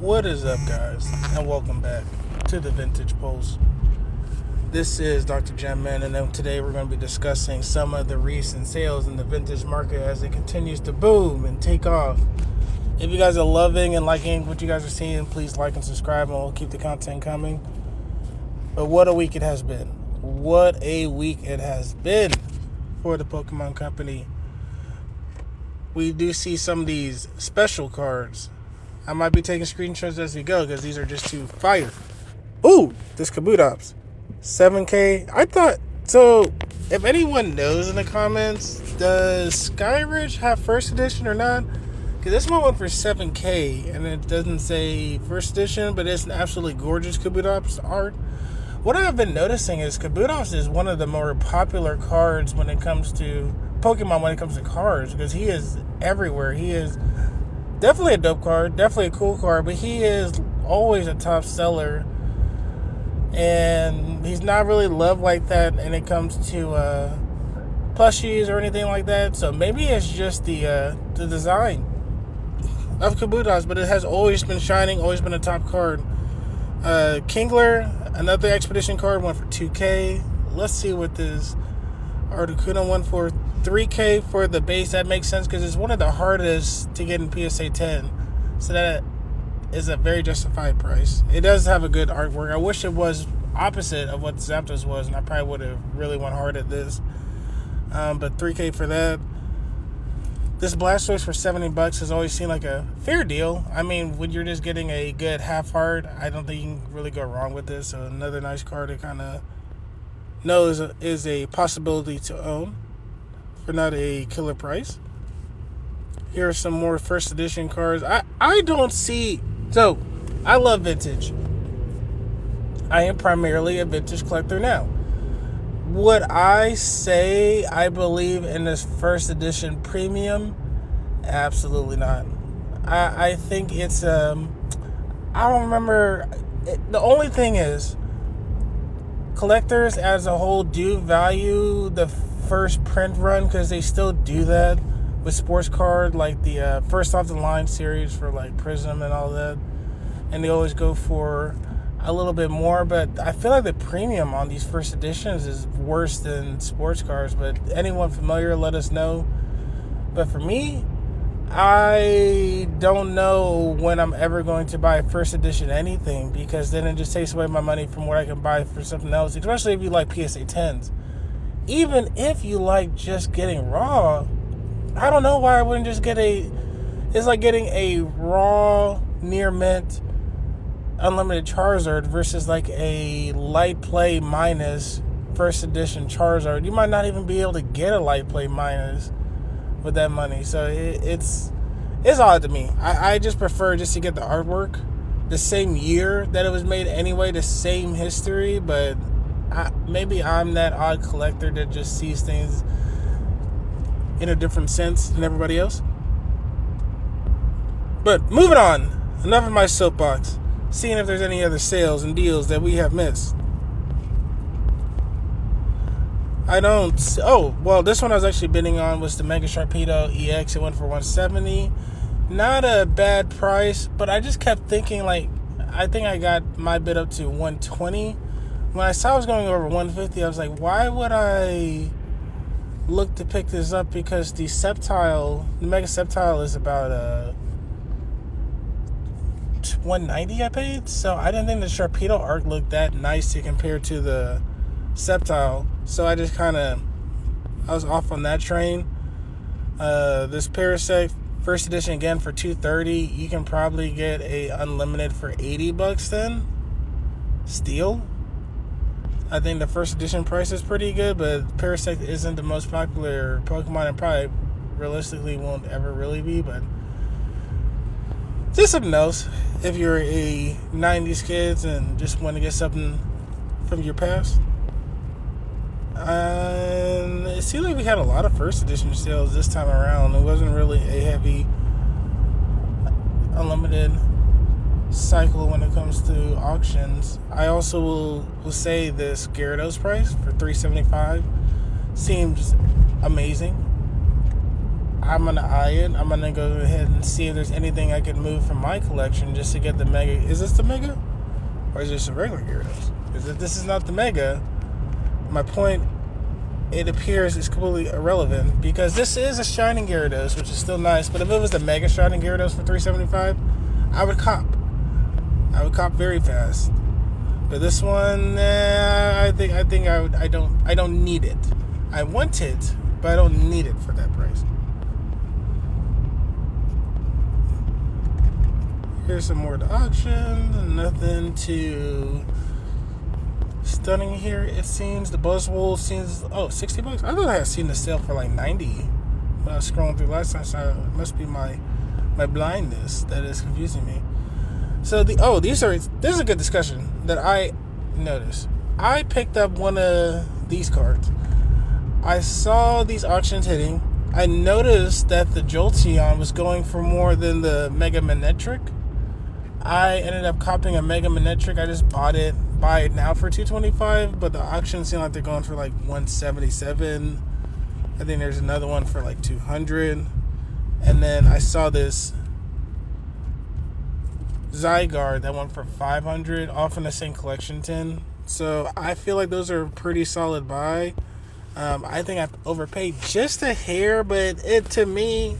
What is up, guys, and welcome back to the Vintage Pulse. This is Dr. Gemman, and then today we're going to be discussing some of the recent sales in the vintage market as it continues to boom and take off. If you guys are loving and liking what you guys are seeing, please like and subscribe, and we'll keep the content coming. But what a week it has been. What a week it has been for the Pokemon Company. We do see some of these special cards. I might be taking screenshots as we go because these are just too fire. Ooh, this Kabutops. 7K. I thought, so if anyone knows in the comments, does Skyridge have first edition or not? Because this one went for 7K and it doesn't say first edition, but it's an absolutely gorgeous Kabutops art. What I've been noticing is Kabutops is one of the more popular cards when it comes to Pokemon, when it comes to cards, because he is everywhere. He is definitely a dope card, definitely a cool card, but he is always a top seller. And he's not really loved like that when it comes to plushies or anything like that. So maybe it's just the design of Kabutops, but it has always been shining, always been a top card. Kingler, another expedition card, went for 2K. Let's see what this Articuno went for. 3K for the base. That makes sense because it's one of the hardest to get in PSA 10. So that is a very justified price. It does have a good artwork. I wish it was opposite of what Zapdos was, and I probably would have really went hard at this. But 3K for that. This Blastoise for $70 has always seemed like a fair deal. I mean, when you're just getting a good half heart, I don't think you can really go wrong with this. So another nice card to kind of know is a possibility to own for not a killer price. Here are some more first edition cards. I don't see... So, I love vintage. I am primarily a vintage collector now. Would I say I believe in this first edition premium? Absolutely not. I think it's... I don't remember... The only thing is, collectors as a whole do value the first print run because they still do that with sports card, like the first off the line series for like Prism and all that, and they always go for a little bit more. But I feel like the premium on these first editions is worse than sports cards. But anyone familiar, let us know. But for me, I don't know when I'm ever going to buy first edition anything, because then it just takes away my money from what I can buy for something else, especially if you like PSA 10s. Even if you like just getting raw, I don't know why I wouldn't just get it's like getting a raw near mint unlimited Charizard versus like a light play minus first edition Charizard. You might not even be able to get a light play minus with that money. So it's odd to me. I just prefer just to get the artwork the same year that it was made anyway, the same history. But maybe I'm that odd collector that just sees things in a different sense than everybody else. But moving on, enough of my soapbox. Seeing if there's any other sales and deals that we have missed. I don't... Oh, well, this one I was actually bidding on was the Mega Sharpedo EX. It went for $170. Not a bad price, but I just kept thinking, like, I think I got my bid up to $120. When I saw it was going over $150, I was like, why would I look to pick this up? Because the Mega Sceptile is about $190 I paid. So I didn't think the Sharpedo art looked that nice to compare to the Sceptile. So I just I was off on that train. This Parasect first edition again for $230. You can probably get a unlimited for $80 then. Steal. I think the first edition price is pretty good, but Parasect isn't the most popular Pokemon and probably realistically won't ever really be, but just something else if you're a 90s kid and just want to get something from your past. And it seemed like we had a lot of first edition sales this time around. It wasn't really a heavy unlimited cycle when it comes to auctions. I also will say this Gyarados price for $375 seems amazing. I'm gonna eye it. I'm gonna go ahead and see if there's anything I can move from my collection just to get the mega. Is this the mega, or is this a regular Gyarados? Because if this is not the mega, my point, it appears, is completely irrelevant, because this is a shining Gyarados, which is still nice. But if it was the mega shining Gyarados for $375, I would cop. I would cop very fast. But this one, I don't need it. I want it, but I don't need it for that price. Here's some more to auction. Nothing too stunning here, it seems. The Buzzwole seems, $60. I thought I had seen the sale for like 90 when I was scrolling through last time, so it must be my blindness that is confusing me. So this is a good discussion that I noticed. I picked up one of these cards. I saw these auctions hitting. I noticed that the Jolteon was going for more than the Mega Manectric. I ended up copying a Mega Manectric. I just buy it now for $225, but the auctions seem like they're going for like $177. I think there's another one for like $200. And then I saw this Zygarde that went for $500 off in the same collection tin. So I feel like those are a pretty solid buy. I think I've overpaid just a hair, but to me,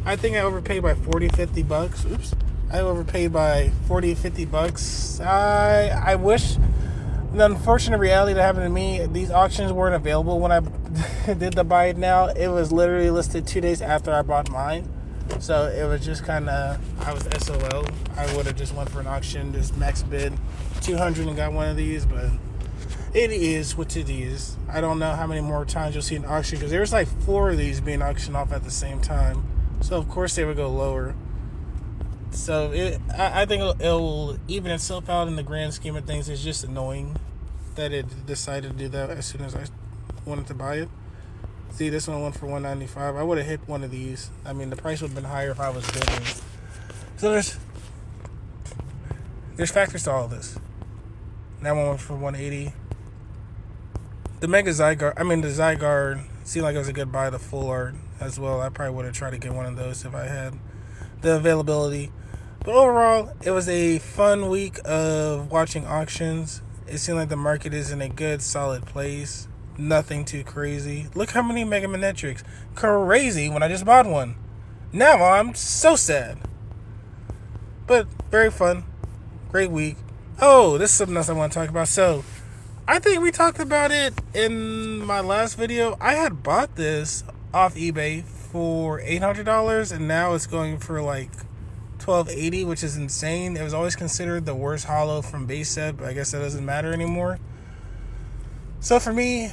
I think I overpaid by $40-50. Oops. I overpaid by $40-50. I wish, the unfortunate reality that happened to me, these auctions weren't available when I did the buy it now. It was literally listed 2 days after I bought mine. So it was just kind of, I was SOL. I would have just went for an auction, just max bid $200 and got one of these, but it is what it is. I don't know how many more times you'll see an auction, because there's like 4 of these being auctioned off at the same time. So of course they would go lower. So I think it will even itself out in the grand scheme of things. It's just annoying that it decided to do that as soon as I wanted to buy it. See, this one went for $195. I would have hit one of these. I mean, the price would have been higher if I was bidding. So there's factors to all of this. That one went for $180. The Zygarde seemed like it was a good buy. The full art as well. I probably would have tried to get one of those if I had the availability. But overall, it was a fun week of watching auctions. It seemed like the market is in a good, solid place. Nothing too crazy. Look how many Mega Manectrics. Crazy when I just bought one. Now I'm so sad. But very fun. Great week. Oh, this is something else I want to talk about. So, I think we talked about it in my last video. I had bought this off eBay for $800, and now it's going for like $1,280, which is insane. It was always considered the worst holo from base set, but I guess that doesn't matter anymore. So for me,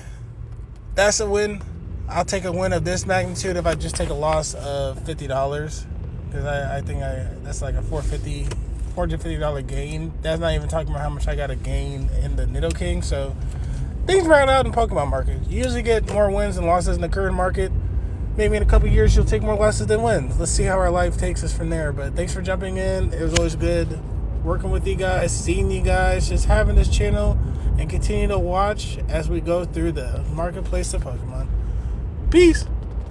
that's a win. I'll take a win of this magnitude if I just take a loss of $50, because I think that's like a $450 gain. That's not even talking about how much I got to gain in the Nidoking. So things round out in Pokemon market. You usually get more wins than losses in the current market. Maybe in a couple years you'll take more losses than wins. Let's see how our life takes us from there. But thanks for jumping in. It was always good working with you guys, seeing you guys, just having this channel, and continue to watch as we go through the marketplace of Pokemon. Peace.